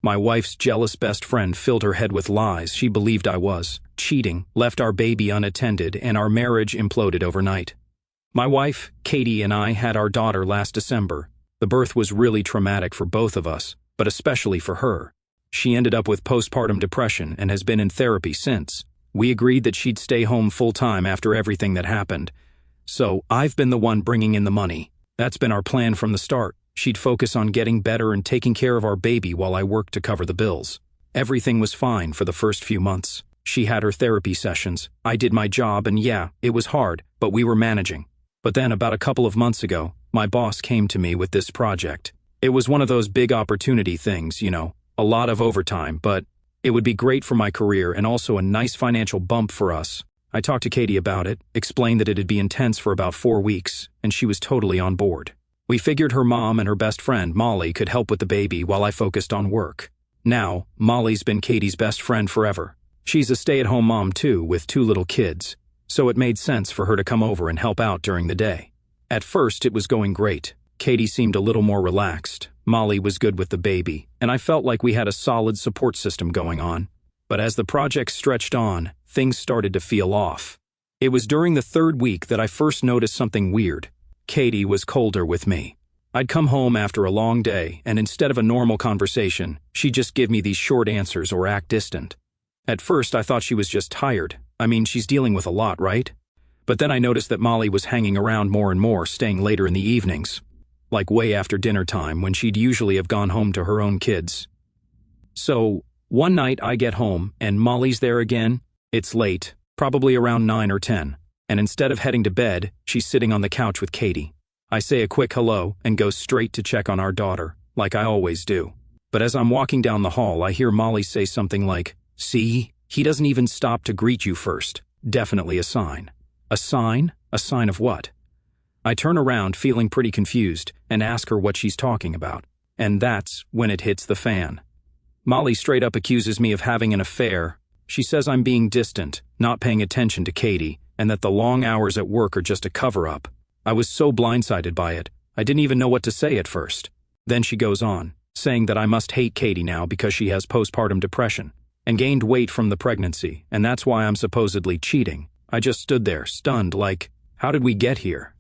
My wife's jealous best friend filled her head with lies. She believed I was cheating, left our baby unattended, and our marriage imploded overnight. My wife, Katie, and I had our daughter last December. The birth was really traumatic for both of us, but especially for her. She ended up with postpartum depression and has been in therapy since. We agreed that she'd stay home full-time after everything that happened. So, I've been the one bringing in the money. That's been our plan from the start. She'd focus on getting better and taking care of our baby while I worked to cover the bills. Everything was fine for the first few months. She had her therapy sessions, I did my job, and yeah, it was hard, but we were managing. But then about a couple of months ago, my boss came to me with this project. It was one of those big opportunity things, a lot of overtime, but it would be great for my career and also a nice financial bump for us. I talked to Katie about it, explained that it'd be intense for about 4 weeks, and she was totally on board. We figured her mom and her best friend, Molly, could help with the baby while I focused on work. Now, Molly's been Katie's best friend forever. She's a stay-at-home mom too, with 2 little kids, so it made sense for her to come over and help out during the day. At first, it was going great. Katie seemed a little more relaxed. Molly was good with the baby, and I felt like we had a solid support system going on. But as the project stretched on, things started to feel off. It was during the 3rd week that I first noticed something weird. Katie was colder with me. I'd come home after a long day, and instead of a normal conversation, she'd just give me these short answers or act distant. At first, I thought she was just tired. I mean, she's dealing with a lot, right? But then I noticed that Molly was hanging around more and more, staying later in the evenings. Like way after dinner time, when she'd usually have gone home to her own kids. So, one night I get home, and Molly's there again. It's late, probably around 9 or 10. And instead of heading to bed, she's sitting on the couch with Katie. I say a quick hello and go straight to check on our daughter, like I always do. But as I'm walking down the hall, I hear Molly say something like, "See, he doesn't even stop to greet you first. Definitely a sign." A sign? A sign of what? I turn around feeling pretty confused and ask her what she's talking about. And that's when it hits the fan. Molly straight up accuses me of having an affair. She says I'm being distant, not paying attention to Katie, and that the long hours at work are just a cover-up. I was so blindsided by it, I didn't even know what to say at first. Then she goes on, saying that I must hate Katie now because she has postpartum depression and gained weight from the pregnancy, and that's why I'm supposedly cheating. I just stood there, stunned, like, how did we get here?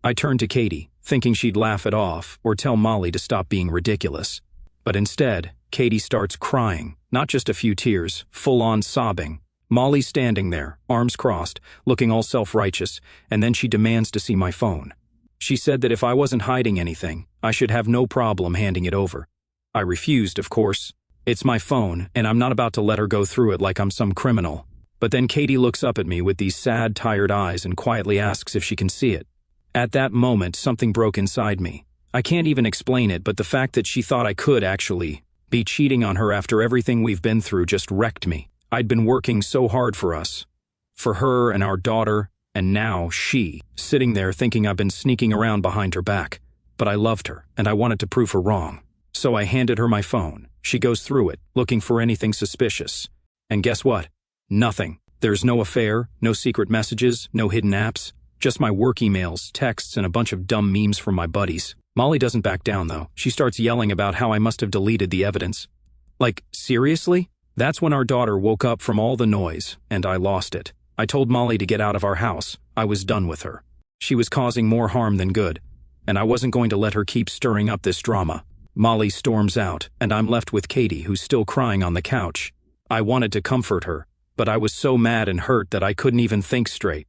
I turned to Katie, thinking she'd laugh it off or tell Molly to stop being ridiculous. But instead, Katie starts crying, not just a few tears, full-on sobbing. Molly's standing there, arms crossed, looking all self-righteous, and then she demands to see my phone. She said that if I wasn't hiding anything, I should have no problem handing it over. I refused, of course. It's my phone, and I'm not about to let her go through it like I'm some criminal. But then Katie looks up at me with these sad, tired eyes and quietly asks if she can see it. At that moment, something broke inside me. I can't even explain it, but the fact that she thought I could actually be cheating on her after everything we've been through just wrecked me. I'd been working so hard for us, for her and our daughter, and now she, sitting there thinking I've been sneaking around behind her back. But I loved her, and I wanted to prove her wrong. So I handed her my phone. She goes through it, looking for anything suspicious. And guess what? Nothing. There's no affair, no secret messages, no hidden apps, just my work emails, texts, and a bunch of dumb memes from my buddies. Molly doesn't back down, though. She starts yelling about how I must have deleted the evidence. Like, seriously? That's when our daughter woke up from all the noise, and I lost it. I told Molly to get out of our house. I was done with her. She was causing more harm than good, and I wasn't going to let her keep stirring up this drama. Molly storms out, and I'm left with Katie, who's still crying on the couch. I wanted to comfort her, but I was so mad and hurt that I couldn't even think straight.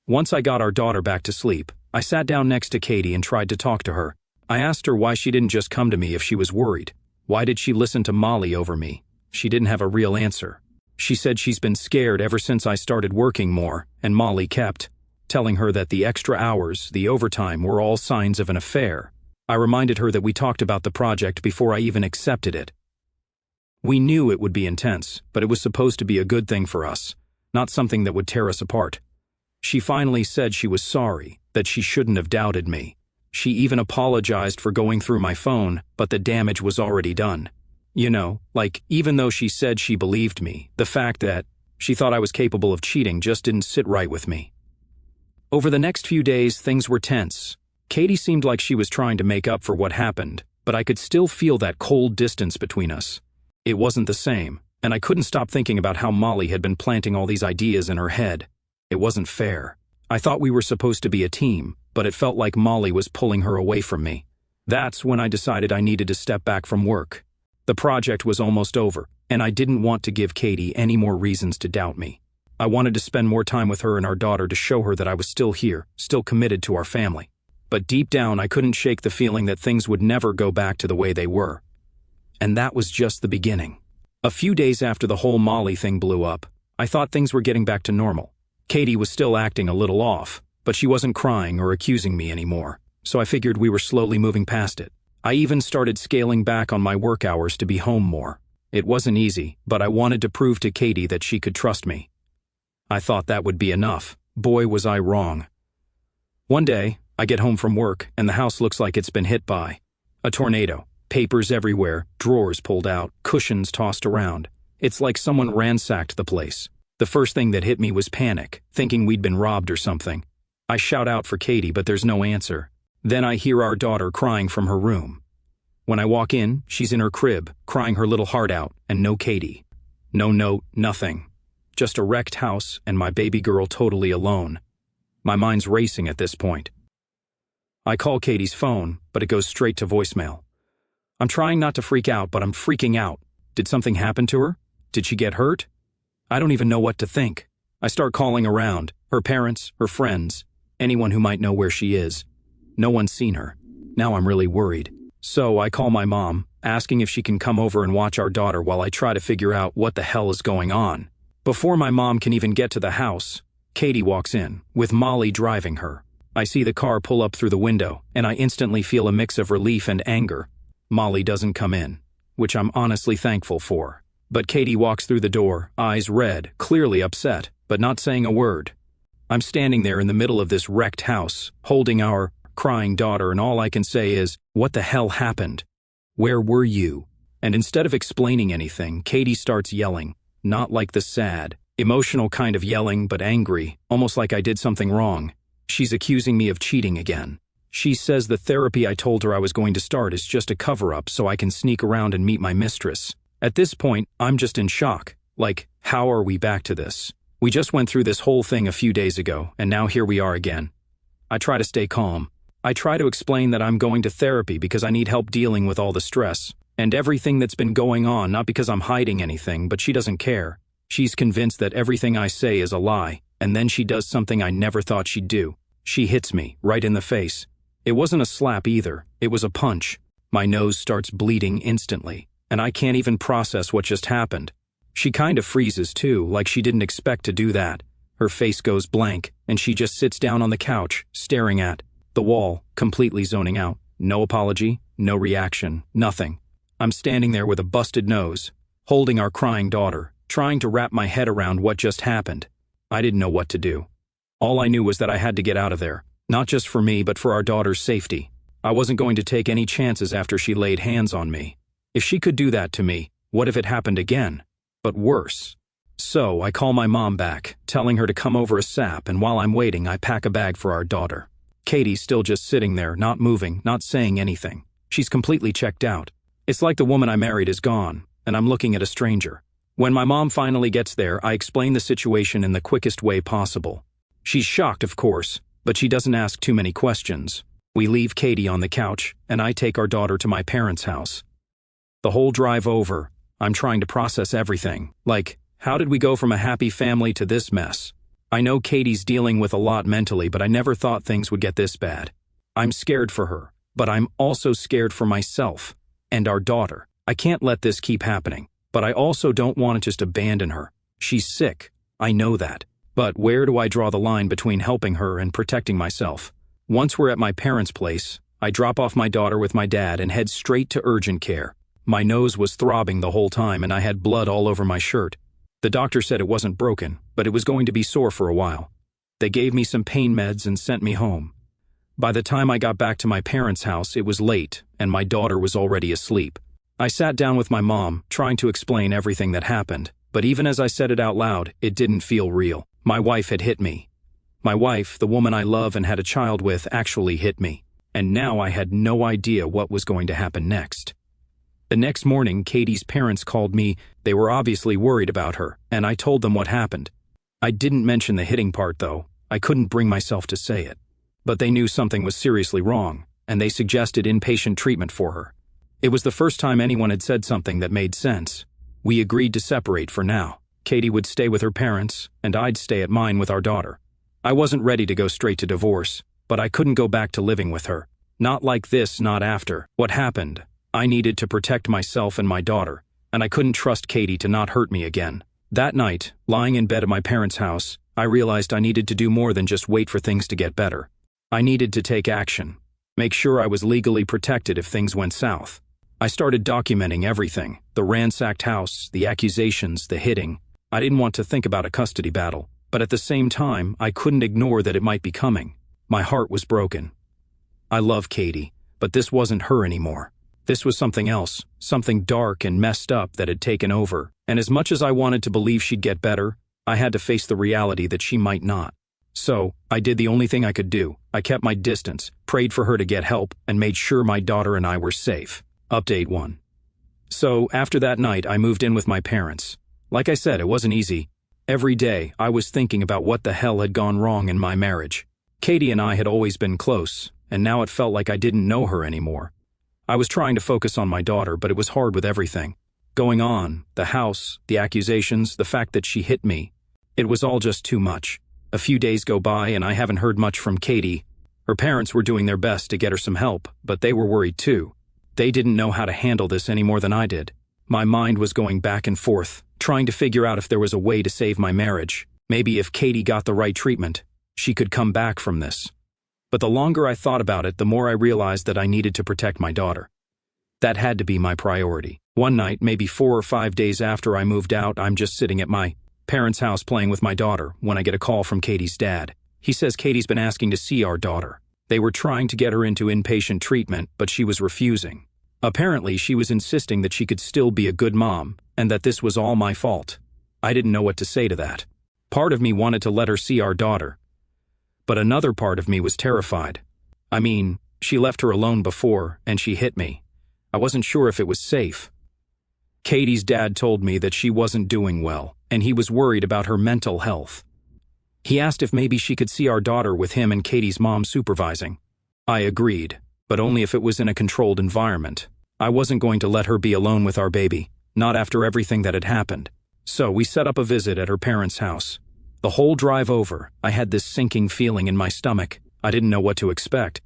Once I got our daughter back to sleep, I sat down next to Katie and tried to talk to her. I asked her why she didn't just come to me if she was worried. Why did she listen to Molly over me? She didn't have a real answer. She said she's been scared ever since I started working more, and Molly kept telling her that the extra hours, the overtime, were all signs of an affair. I reminded her that we talked about the project before I even accepted it. We knew it would be intense, but it was supposed to be a good thing for us, not something that would tear us apart. She finally said she was sorry, that she shouldn't have doubted me. She even apologized for going through my phone, but the damage was already done. You know, like, even though she said she believed me, the fact that she thought I was capable of cheating just didn't sit right with me. Over the next few days, things were tense. Katie seemed like she was trying to make up for what happened, but I could still feel that cold distance between us. It wasn't the same, and I couldn't stop thinking about how Molly had been planting all these ideas in her head. It wasn't fair. I thought we were supposed to be a team, but it felt like Molly was pulling her away from me. That's when I decided I needed to step back from work. The project was almost over, and I didn't want to give Katie any more reasons to doubt me. I wanted to spend more time with her and our daughter to show her that I was still here, still committed to our family. But deep down, I couldn't shake the feeling that things would never go back to the way they were. And that was just the beginning. A few days after the whole Molly thing blew up, I thought things were getting back to normal. Katie was still acting a little off, but she wasn't crying or accusing me anymore, so I figured we were slowly moving past it. I even started scaling back on my work hours to be home more. It wasn't easy, but I wanted to prove to Katie that she could trust me. I thought that would be enough. Boy, was I wrong. One day, I get home from work, and the house looks like it's been hit by a tornado. Papers everywhere, drawers pulled out, cushions tossed around. It's like someone ransacked the place. The first thing that hit me was panic, thinking we'd been robbed or something. I shout out for Katie, but there's no answer. Then I hear our daughter crying from her room. When I walk in, she's in her crib, crying her little heart out, and no Katie. No note, nothing. Just a wrecked house and my baby girl totally alone. My mind's racing at this point. I call Katie's phone, but it goes straight to voicemail. I'm trying not to freak out, but I'm freaking out. Did something happen to her? Did she get hurt? I don't even know what to think. I start calling around, her parents, her friends, anyone who might know where she is. No one's seen her. Now I'm really worried. So I call my mom, asking if she can come over and watch our daughter while I try to figure out what the hell is going on. Before my mom can even get to the house, Katie walks in, with Molly driving her. I see the car pull up through the window, and I instantly feel a mix of relief and anger. Molly doesn't come in, which I'm honestly thankful for. But Katie walks through the door, eyes red, clearly upset, but not saying a word. I'm standing there in the middle of this wrecked house, holding our crying daughter, and all I can say is, what the hell happened? Where were you? And instead of explaining anything, Katie starts yelling, not like the sad, emotional kind of yelling, but angry, almost like I did something wrong. She's accusing me of cheating again. She says the therapy I told her I was going to start is just a cover-up so I can sneak around and meet my mistress. At this point, I'm just in shock. Like, how are we back to this? We just went through this whole thing a few days ago, and now here we are again. I try to stay calm. I try to explain that I'm going to therapy because I need help dealing with all the stress and everything that's been going on, not because I'm hiding anything, but she doesn't care. She's convinced that everything I say is a lie, and then she does something I never thought she'd do. She hits me, right in the face. It wasn't a slap either, it was a punch. My nose starts bleeding instantly, and I can't even process what just happened. She kind of freezes too, like she didn't expect to do that. Her face goes blank, and she just sits down on the couch, staring at the wall, completely zoning out. No apology, no reaction, nothing. I'm standing there with a busted nose, holding our crying daughter, trying to wrap my head around what just happened. I didn't know what to do. All I knew was that I had to get out of there, not just for me but for our daughter's safety. I wasn't going to take any chances after she laid hands on me. If she could do that to me, what if it happened again? But worse. So I call my mom back, telling her to come over ASAP, and while I'm waiting, I pack a bag for our daughter. Katie's still just sitting there, not moving, not saying anything. She's completely checked out. It's like the woman I married is gone, and I'm looking at a stranger. When my mom finally gets there, I explain the situation in the quickest way possible. She's shocked, of course, but she doesn't ask too many questions. We leave Katie on the couch, and I take our daughter to my parents' house. The whole drive over, I'm trying to process everything. Like, how did we go from a happy family to this mess? I know Katie's dealing with a lot mentally, but I never thought things would get this bad. I'm scared for her, but I'm also scared for myself and our daughter. I can't let this keep happening, but I also don't want to just abandon her. She's sick, I know that. But where do I draw the line between helping her and protecting myself? Once we're at my parents' place, I drop off my daughter with my dad and head straight to urgent care. My nose was throbbing the whole time and I had blood all over my shirt. The doctor said it wasn't broken, but it was going to be sore for a while. They gave me some pain meds and sent me home. By the time I got back to my parents' house, it was late, and my daughter was already asleep. I sat down with my mom, trying to explain everything that happened, but even as I said it out loud, it didn't feel real. My wife had hit me. My wife, the woman I love and had a child with, actually hit me. And now I had no idea what was going to happen next. The next morning, Katie's parents called me. They were obviously worried about her, and I told them what happened. I didn't mention the hitting part, though. I couldn't bring myself to say it. But they knew something was seriously wrong, and they suggested inpatient treatment for her. It was the first time anyone had said something that made sense. We agreed to separate for now. Katie would stay with her parents, and I'd stay at mine with our daughter. I wasn't ready to go straight to divorce, but I couldn't go back to living with her. Not like this, not after what happened. I needed to protect myself and my daughter, and I couldn't trust Katie to not hurt me again. That night, lying in bed at my parents' house, I realized I needed to do more than just wait for things to get better. I needed to take action. Make sure I was legally protected if things went south. I started documenting everything: the ransacked house, the accusations, the hitting. I didn't want to think about a custody battle, but at the same time, I couldn't ignore that it might be coming. My heart was broken. I love Katie, but this wasn't her anymore. This was something else, something dark and messed up that had taken over, and as much as I wanted to believe she'd get better, I had to face the reality that she might not. So, I did the only thing I could do. I kept my distance, prayed for her to get help, and made sure my daughter and I were safe. Update 1. So, after that night, I moved in with my parents. Like I said, it wasn't easy. Every day, I was thinking about what the hell had gone wrong in my marriage. Katie and I had always been close, and now it felt like I didn't know her anymore. I was trying to focus on my daughter, but it was hard with everything going on: the house, the accusations, the fact that she hit me. It was all just too much. A few days go by and I haven't heard much from Katie. Her parents were doing their best to get her some help, but they were worried too. They didn't know how to handle this any more than I did. My mind was going back and forth, trying to figure out if there was a way to save my marriage. Maybe if Katie got the right treatment, she could come back from this. But the longer I thought about it, the more I realized that I needed to protect my daughter. That had to be my priority. One night, maybe 4 or 5 days after I moved out, I'm just sitting at my parents' house playing with my daughter when I get a call from Katie's dad. He says Katie's been asking to see our daughter. They were trying to get her into inpatient treatment, but she was refusing. Apparently, she was insisting that she could still be a good mom, and that this was all my fault. I didn't know what to say to that. Part of me wanted to let her see our daughter, but another part of me was terrified. I mean, she left her alone before, and she hit me. I wasn't sure if it was safe. Katie's dad told me that she wasn't doing well, and he was worried about her mental health. He asked if maybe she could see our daughter with him and Katie's mom supervising. I agreed, but only if it was in a controlled environment. I wasn't going to let her be alone with our baby, not after everything that had happened. So we set up a visit at her parents' house. The whole drive over, I had this sinking feeling in my stomach. I didn't know what to expect.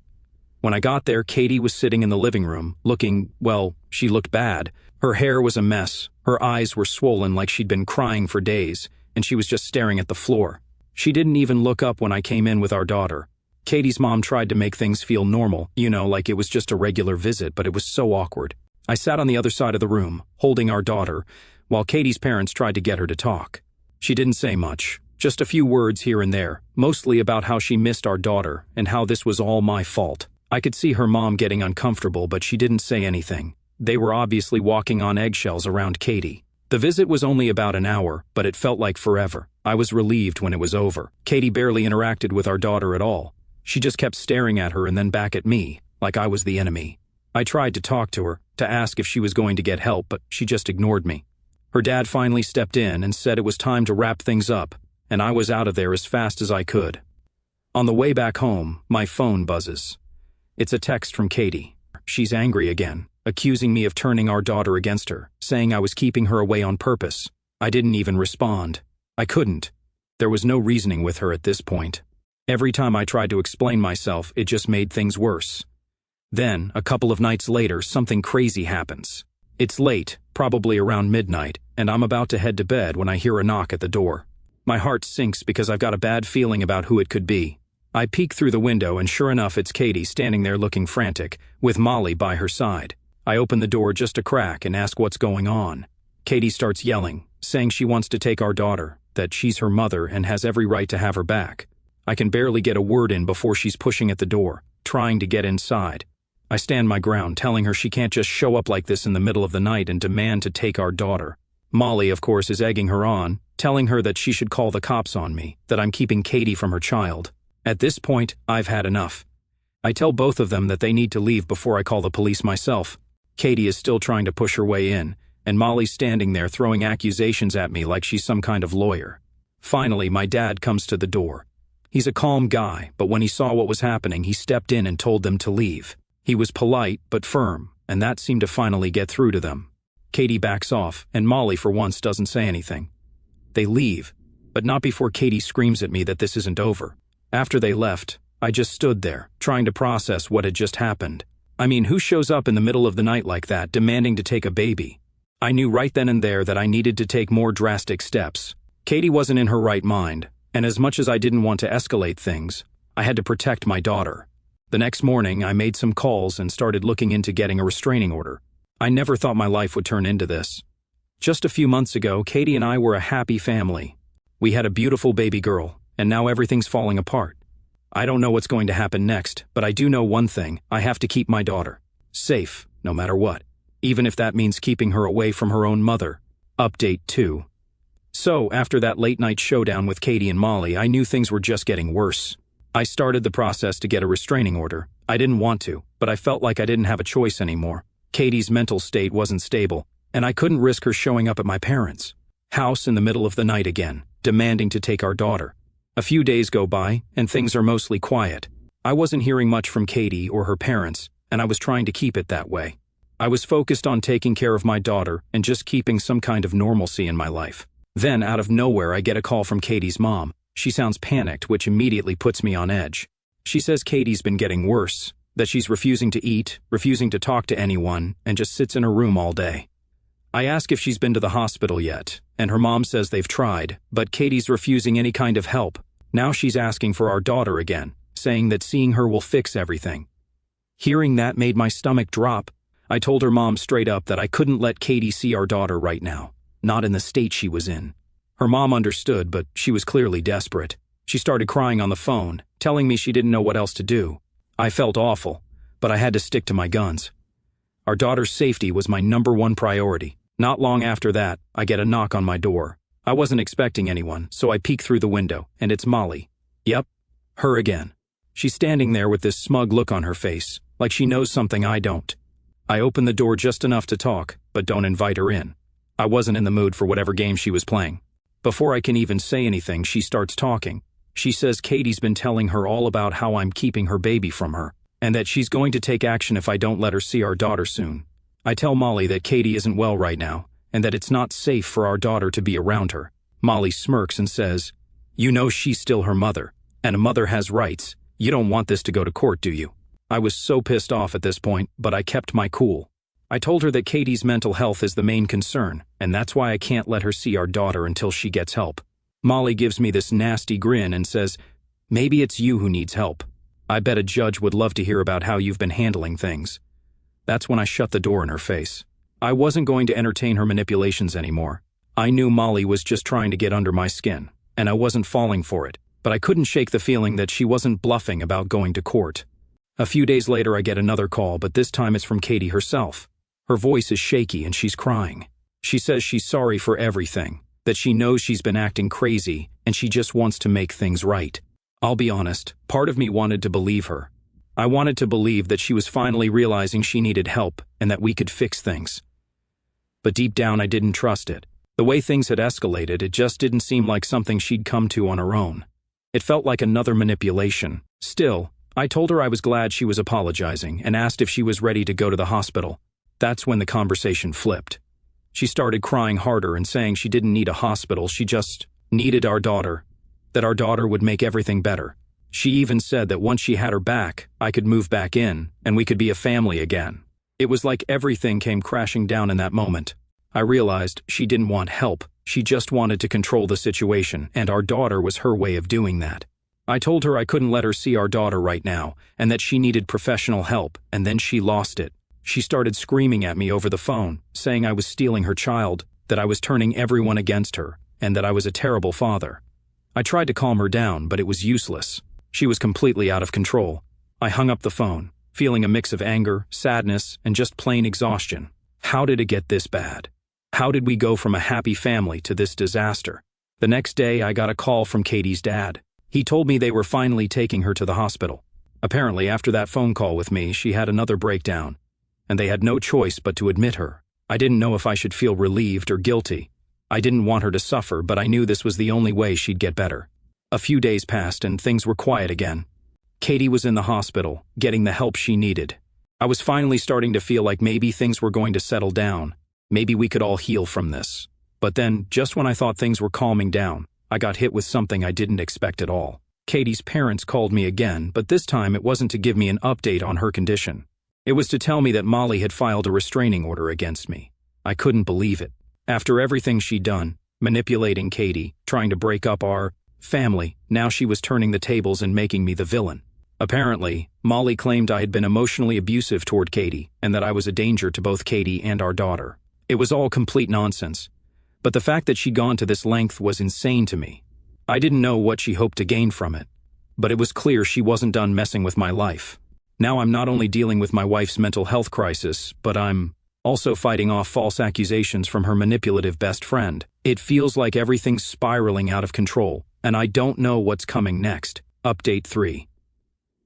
When I got there, Katie was sitting in the living room, looking, well, she looked bad. Her hair was a mess, her eyes were swollen like she'd been crying for days, and she was just staring at the floor. She didn't even look up when I came in with our daughter. Katie's mom tried to make things feel normal, like it was just a regular visit, but it was so awkward. I sat on the other side of the room, holding our daughter, while Katie's parents tried to get her to talk. She didn't say much. Just a few words here and there, mostly about how she missed our daughter and how this was all my fault. I could see her mom getting uncomfortable, but she didn't say anything. They were obviously walking on eggshells around Katie. The visit was only about an hour, but it felt like forever. I was relieved when it was over. Katie barely interacted with our daughter at all. She just kept staring at her and then back at me, like I was the enemy. I tried to talk to her, to ask if she was going to get help, but she just ignored me. Her dad finally stepped in and said it was time to wrap things up, and I was out of there as fast as I could. On the way back home, my phone buzzes. It's a text from Katie. She's angry again, accusing me of turning our daughter against her, saying I was keeping her away on purpose. I didn't even respond. I couldn't. There was no reasoning with her at this point. Every time I tried to explain myself, it just made things worse. Then, a couple of nights later, something crazy happens. It's late, probably around midnight, and I'm about to head to bed when I hear a knock at the door. My heart sinks because I've got a bad feeling about who it could be. I peek through the window and sure enough it's Katie standing there looking frantic, with Molly by her side. I open the door just a crack and ask what's going on. Katie starts yelling, saying she wants to take our daughter, that she's her mother and has every right to have her back. I can barely get a word in before she's pushing at the door, trying to get inside. I stand my ground, telling her she can't just show up like this in the middle of the night and demand to take our daughter. Molly, of course, is egging her on, telling her that she should call the cops on me, that I'm keeping Katie from her child. At this point, I've had enough. I tell both of them that they need to leave before I call the police myself. Katie is still trying to push her way in, and Molly's standing there throwing accusations at me like she's some kind of lawyer. Finally, my dad comes to the door. He's a calm guy, but when he saw what was happening, he stepped in and told them to leave. He was polite but firm, and that seemed to finally get through to them. Katie backs off, and Molly for once doesn't say anything. They leave, but not before Katie screams at me that this isn't over. After they left, I just stood there, trying to process what had just happened. I mean, who shows up in the middle of the night like that, demanding to take a baby? I knew right then and there that I needed to take more drastic steps. Katie wasn't in her right mind, and as much as I didn't want to escalate things, I had to protect my daughter. The next morning, I made some calls and started looking into getting a restraining order. I never thought my life would turn into this. Just a few months ago, Katie and I were a happy family. We had a beautiful baby girl, and now everything's falling apart. I don't know what's going to happen next, but I do know one thing: I have to keep my daughter safe, no matter what, even if that means keeping her away from her own mother. Update 2. So, after that late-night showdown with Katie and Molly, I knew things were just getting worse. I started the process to get a restraining order. I didn't want to, but I felt like I didn't have a choice anymore. Katie's mental state wasn't stable, and I couldn't risk her showing up at my parents' house in the middle of the night again, demanding to take our daughter. A few days go by, and things are mostly quiet. I wasn't hearing much from Katie or her parents, and I was trying to keep it that way. I was focused on taking care of my daughter and just keeping some kind of normalcy in my life. Then, out of nowhere, I get a call from Katie's mom. She sounds panicked, which immediately puts me on edge. She says Katie's been getting worse, that she's refusing to eat, refusing to talk to anyone, and just sits in her room all day. I ask if she's been to the hospital yet, and her mom says they've tried, but Katie's refusing any kind of help. Now she's asking for our daughter again, saying that seeing her will fix everything. Hearing that made my stomach drop. I told her mom straight up that I couldn't let Katie see our daughter right now, not in the state she was in. Her mom understood, but she was clearly desperate. She started crying on the phone, telling me she didn't know what else to do. I felt awful, but I had to stick to my guns. Our daughter's safety was my #1 priority. Not long after that, I get a knock on my door. I wasn't expecting anyone, so I peek through the window, and it's Molly. Yep, her again. She's standing there with this smug look on her face, like she knows something I don't. I open the door just enough to talk, but don't invite her in. I wasn't in the mood for whatever game she was playing. Before I can even say anything, she starts talking. She says Katie's been telling her all about how I'm keeping her baby from her, and that she's going to take action if I don't let her see our daughter soon. I tell Molly that Katie isn't well right now, and that it's not safe for our daughter to be around her. Molly smirks and says, "You know she's still her mother, and a mother has rights. You don't want this to go to court, do you?" I was so pissed off at this point, but I kept my cool. I told her that Katie's mental health is the main concern, and that's why I can't let her see our daughter until she gets help. Molly gives me this nasty grin and says, "Maybe it's you who needs help. I bet a judge would love to hear about how you've been handling things." That's when I shut the door in her face. I wasn't going to entertain her manipulations anymore. I knew Molly was just trying to get under my skin, and I wasn't falling for it, but I couldn't shake the feeling that she wasn't bluffing about going to court. A few days later, I get another call, but this time it's from Katie herself. Her voice is shaky and she's crying. She says she's sorry for everything, that she knows she's been acting crazy, and she just wants to make things right. I'll be honest, part of me wanted to believe her. I wanted to believe that she was finally realizing she needed help and that we could fix things. But deep down, I didn't trust it. The way things had escalated, it just didn't seem like something she'd come to on her own. It felt like another manipulation. Still, I told her I was glad she was apologizing and asked if she was ready to go to the hospital. That's when the conversation flipped. She started crying harder and saying she didn't need a hospital, she just needed our daughter, that our daughter would make everything better. She even said that once she had her back, I could move back in, and we could be a family again. It was like everything came crashing down in that moment. I realized she didn't want help, she just wanted to control the situation, and our daughter was her way of doing that. I told her I couldn't let her see our daughter right now, and that she needed professional help, and then she lost it. She started screaming at me over the phone, saying I was stealing her child, that I was turning everyone against her, and that I was a terrible father. I tried to calm her down, but it was useless. She was completely out of control. I hung up the phone, feeling a mix of anger, sadness, and just plain exhaustion. How did it get this bad? How did we go from a happy family to this disaster? The next day, I got a call from Katie's dad. He told me they were finally taking her to the hospital. Apparently, after that phone call with me, she had another breakdown. and they had no choice but to admit her. I didn't know if I should feel relieved or guilty. I didn't want her to suffer, but I knew this was the only way she'd get better. A few days passed and things were quiet again. Katie was in the hospital, getting the help she needed. I was finally starting to feel like maybe things were going to settle down. Maybe we could all heal from this. But then, just when I thought things were calming down, I got hit with something I didn't expect at all. Katie's parents called me again, but this time it wasn't to give me an update on her condition. It was to tell me that Molly had filed a restraining order against me. I couldn't believe it. After everything she'd done, manipulating Katie, trying to break up our family, now she was turning the tables and making me the villain. Apparently, Molly claimed I had been emotionally abusive toward Katie and that I was a danger to both Katie and our daughter. It was all complete nonsense. But the fact that she'd gone to this length was insane to me. I didn't know what she hoped to gain from it, but it was clear she wasn't done messing with my life. Now I'm not only dealing with my wife's mental health crisis, but I'm also fighting off false accusations from her manipulative best friend. It feels like everything's spiraling out of control, and I don't know what's coming next. Update 3.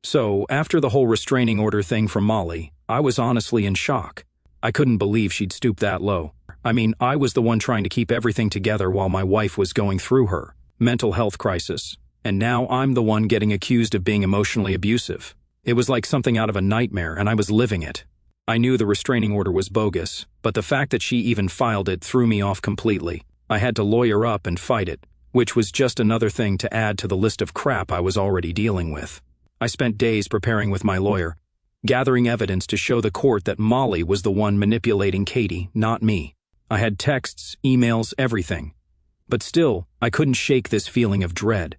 So, after the whole restraining order thing from Molly, I was honestly in shock. I couldn't believe she'd stoop that low. I mean, I was the one trying to keep everything together while my wife was going through her mental health crisis, and now I'm the one getting accused of being emotionally abusive. It was like something out of a nightmare, and I was living it. I knew the restraining order was bogus, but the fact that she even filed it threw me off completely. I had to lawyer up and fight it, which was just another thing to add to the list of crap I was already dealing with. I spent days preparing with my lawyer, gathering evidence to show the court that Molly was the one manipulating Katie, not me. I had texts, emails, everything. But still, I couldn't shake this feeling of dread.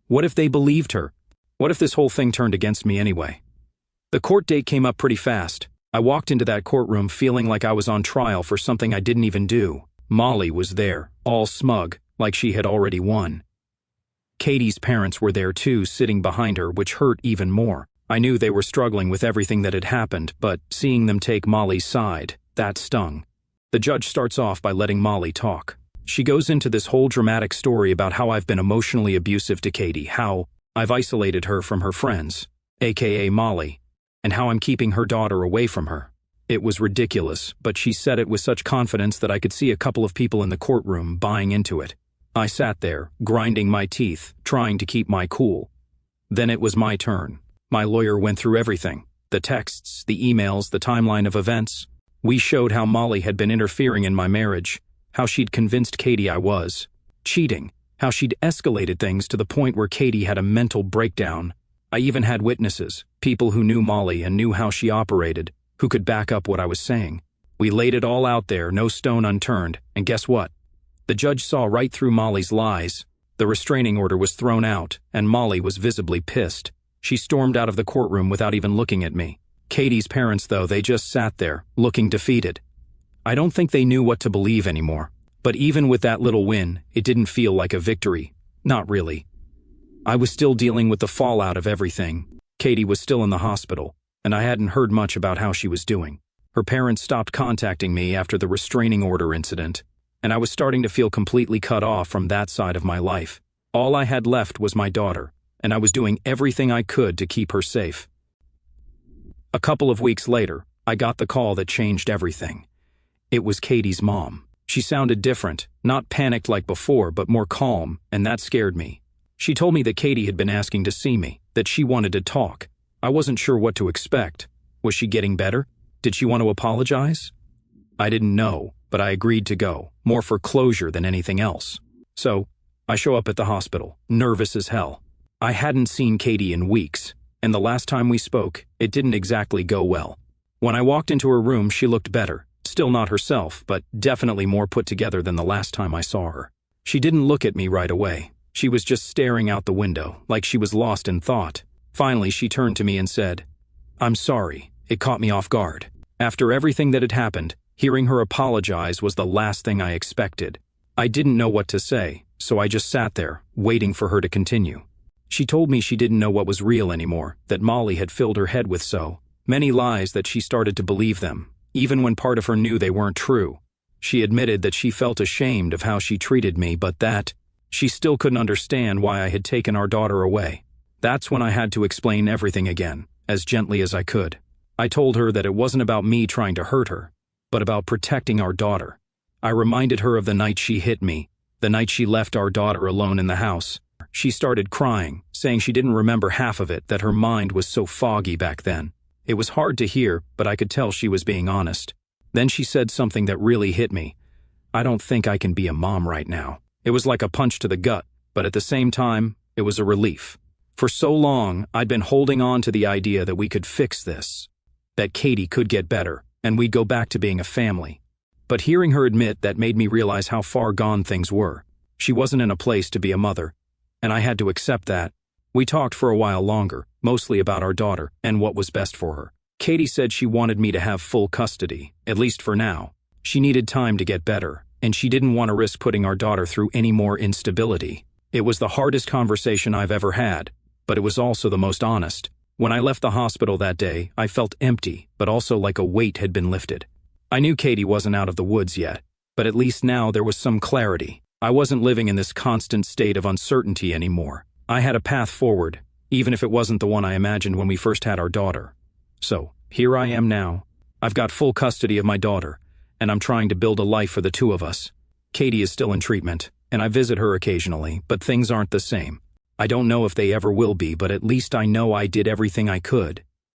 What if they believed her? What if this whole thing turned against me anyway? The court date came up pretty fast. I walked into that courtroom feeling like I was on trial for something I didn't even do. Molly was there, all smug, like she had already won. Katie's parents were there too, sitting behind her, which hurt even more. I knew they were struggling with everything that had happened, but seeing them take Molly's side, that stung. The judge starts off by letting Molly talk. She goes into this whole dramatic story about how I've been emotionally abusive to Katie, how I've isolated her from her friends, aka Molly, and how I'm keeping her daughter away from her. It was ridiculous, but she said it with such confidence that I could see a couple of people in the courtroom buying into it. I sat there, grinding my teeth, trying to keep my cool. Then it was my turn. My lawyer went through everything, the texts, the emails, the timeline of events. We showed how Molly had been interfering in my marriage, how she'd convinced Katie I was cheating, how she'd escalated things to the point where Katie had a mental breakdown. I even had witnesses, people who knew Molly and knew how she operated, who could back up what I was saying. We laid it all out there, no stone unturned, and guess what? The judge saw right through Molly's lies. The restraining order was thrown out, and Molly was visibly pissed. She stormed out of the courtroom without even looking at me. Katie's parents, though, they just sat there, looking defeated. I don't think they knew what to believe anymore. But even with that little win, it didn't feel like a victory. Not really. I was still dealing with the fallout of everything. Katie was still in the hospital, and I hadn't heard much about how she was doing. Her parents stopped contacting me after the restraining order incident, and I was starting to feel completely cut off from that side of my life. All I had left was my daughter, and I was doing everything I could to keep her safe. A couple of weeks later, I got the call that changed everything. It was Katie's mom. She sounded different, not panicked like before, but more calm, and that scared me. She told me that Katie had been asking to see me, that she wanted to talk. I wasn't sure what to expect. Was she getting better? Did she want to apologize? I didn't know, but I agreed to go, more for closure than anything else. So, I show up at the hospital, nervous as hell. I hadn't seen Katie in weeks, and the last time we spoke, it didn't exactly go well. When I walked into her room, she looked better. Still not herself, but definitely more put together than the last time I saw her. She didn't look at me right away. She was just staring out the window, like she was lost in thought. Finally, she turned to me and said, "I'm sorry, it caught me off guard." After everything that had happened, hearing her apologize was the last thing I expected. I didn't know what to say, so I just sat there, waiting for her to continue. She told me she didn't know what was real anymore, that Molly had filled her head with so many lies that she started to believe them, even when part of her knew they weren't true. She admitted that she felt ashamed of how she treated me, but that she still couldn't understand why I had taken our daughter away. That's when I had to explain everything again, as gently as I could. I told her that it wasn't about me trying to hurt her, but about protecting our daughter. I reminded her of the night she hit me, the night she left our daughter alone in the house. She started crying, saying she didn't remember half of it, that her mind was so foggy back then. It was hard to hear, but I could tell she was being honest. Then she said something that really hit me. I don't think I can be a mom right now. It was like a punch to the gut, but at the same time, it was a relief. For so long, I'd been holding on to the idea that we could fix this, that Katie could get better, and we'd go back to being a family. But hearing her admit that made me realize how far gone things were. She wasn't in a place to be a mother, and I had to accept that. We talked for a while longer, mostly about our daughter and what was best for her. Katie said she wanted me to have full custody, at least for now. She needed time to get better, and she didn't want to risk putting our daughter through any more instability. It was the hardest conversation I've ever had, but it was also the most honest. When I left the hospital that day, I felt empty, but also like a weight had been lifted. I knew Katie wasn't out of the woods yet, but at least now there was some clarity. I wasn't living in this constant state of uncertainty anymore. I had a path forward, even if it wasn't the one I imagined when we first had our daughter. So, here I am now. I've got full custody of my daughter, and I'm trying to build a life for the two of us. Katie is still in treatment, and I visit her occasionally, but things aren't the same. I don't know if they ever will be, but at least I know I did everything I could.